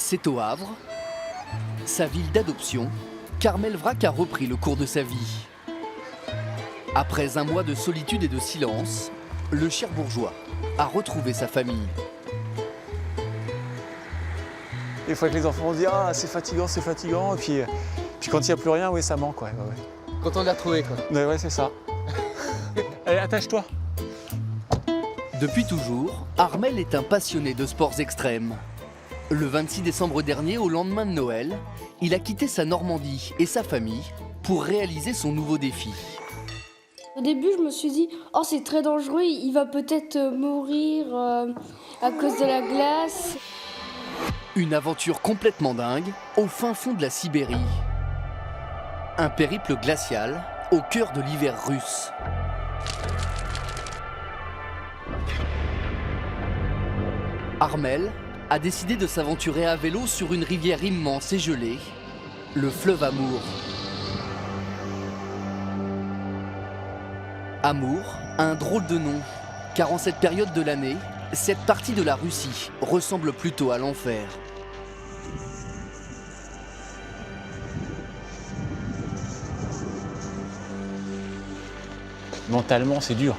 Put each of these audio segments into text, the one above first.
C'est au Havre, sa ville d'adoption, qu'Armel Vrac a repris le cours de sa vie. Après un mois de solitude et de silence, le Cherbourgeois a retrouvé sa famille. Des fois que les enfants vont se dire ah c'est fatigant, et puis quand il n'y a plus rien, oui ça manque quoi. Ouais. Quand on l'a retrouvé quoi. Ouais c'est ça. Allez attache-toi. Depuis toujours, Armel est un passionné de sports extrêmes. Le 26 décembre dernier, au lendemain de Noël, il a quitté sa Normandie et sa famille pour réaliser son nouveau défi. Au début, je me suis dit « Oh, c'est très dangereux, il va peut-être mourir à cause de la glace. » Une aventure complètement dingue au fin fond de la Sibérie. Un périple glacial au cœur de l'hiver russe. Armel a décidé de s'aventurer à vélo sur une rivière immense et gelée, le fleuve Amour. Amour a un drôle de nom, car en cette période de l'année, cette partie de la Russie ressemble plutôt à l'enfer. Mentalement c'est dur,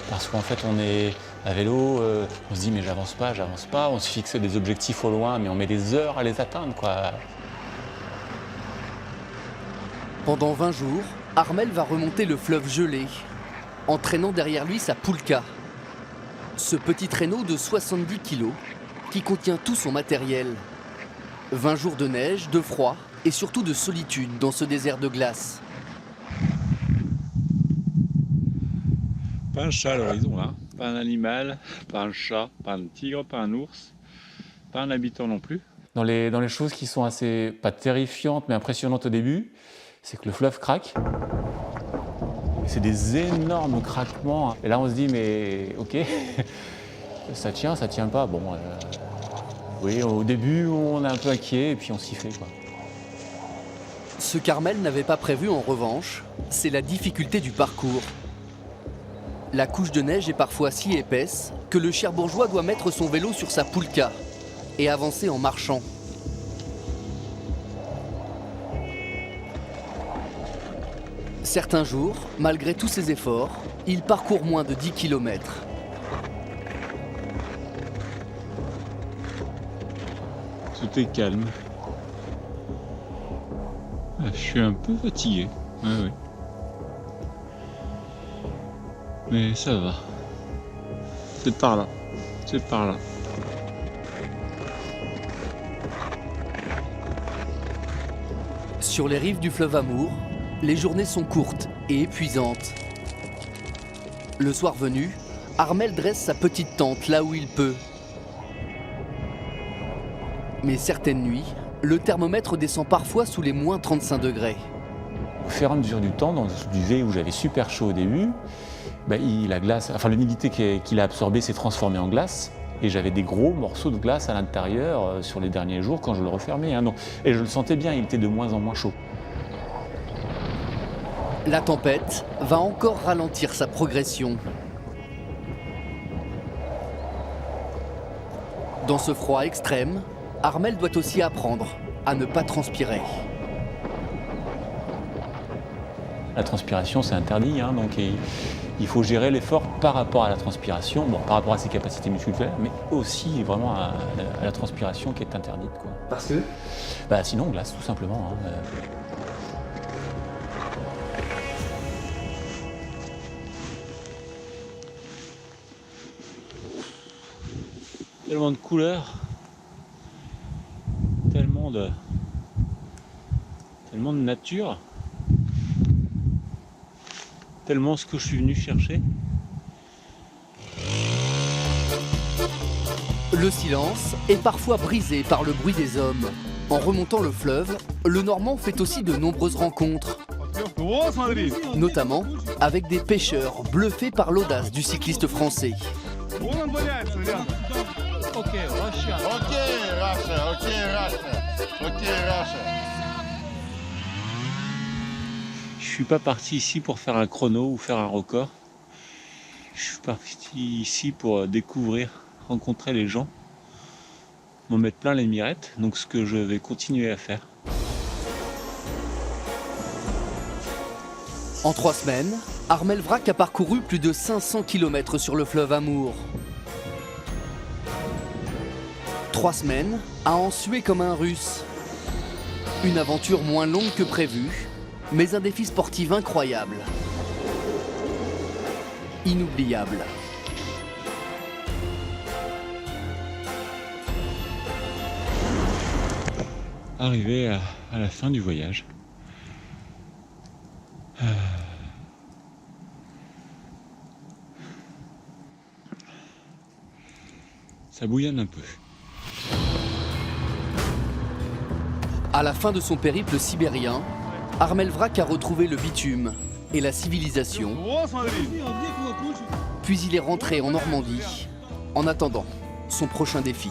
parce qu'en fait on est à vélo, on se dit mais j'avance pas, on se fixe des objectifs au loin mais on met des heures à les atteindre quoi. Pendant 20 jours, Armel va remonter le fleuve gelé, entraînant derrière lui sa Poulka. Ce petit traîneau de 70 kg qui contient tout son matériel. 20 jours de neige, de froid et surtout de solitude dans ce désert de glace. Pas un chat à l'horizon là, pas un animal, pas un chat, pas un tigre, pas un ours, pas un habitant non plus. Dans les choses qui sont assez, pas terrifiantes mais impressionnantes au début, c'est que le fleuve craque. C'est des énormes craquements. Et là on se dit mais ok, ça tient pas. Bon, oui au début on est un peu inquiet et puis on s'y fait quoi. Ce qu'Armel n'avait pas prévu en revanche, c'est la difficulté du parcours. La couche de neige est parfois si épaisse que le Cherbourgeois doit mettre son vélo sur sa Poulka et avancer en marchant. Certains jours, malgré tous ses efforts, il parcourt moins de 10 km. Tout est calme. Je suis un peu fatigué, ouais. Mais ça va. C'est par là. Sur les rives du fleuve Amour, les journées sont courtes et épuisantes. Le soir venu, Armel dresse sa petite tente là où il peut. Mais certaines nuits, le thermomètre descend parfois sous les moins 35 degrés. Au fur et à mesure du temps, dans le duvet où j'avais super chaud au début, la glace, enfin l'humidité qu'il a absorbée s'est transformée en glace. Et j'avais des gros morceaux de glace à l'intérieur sur les derniers jours quand je le refermais. Et je le sentais bien, il était de moins en moins chaud. La tempête va encore ralentir sa progression. Dans ce froid extrême, Armel doit aussi apprendre à ne pas transpirer. La transpiration, c'est interdit, donc il faut gérer l'effort par rapport à la transpiration, par rapport à ses capacités musculaires, mais aussi vraiment à la transpiration qui est interdite, quoi. Parce que sinon, on glace, tout simplement. Tellement de couleurs, tellement de nature, tellement ce que je suis venu chercher. Le silence est parfois brisé par le bruit des hommes. En remontant le fleuve, le Normand fait aussi de nombreuses rencontres. Notamment avec des pêcheurs bluffés par l'audace du cycliste français. Je suis pas parti ici pour faire un chrono ou faire un record. Je suis parti ici pour découvrir, rencontrer les gens, m'en mettre plein les mirettes, donc ce que je vais continuer à faire. En 3 semaines, Armel Vrac a parcouru plus de 500 km sur le fleuve Amour. 3 semaines à en suer comme un Russe. Une aventure moins longue que prévu, mais un défi sportif incroyable. Inoubliable. Arrivé à la fin du voyage. Ça bouillonne un peu. À la fin de son périple sibérien, Armel Vrac a retrouvé le bitume et la civilisation. Puis il est rentré en Normandie en attendant son prochain défi.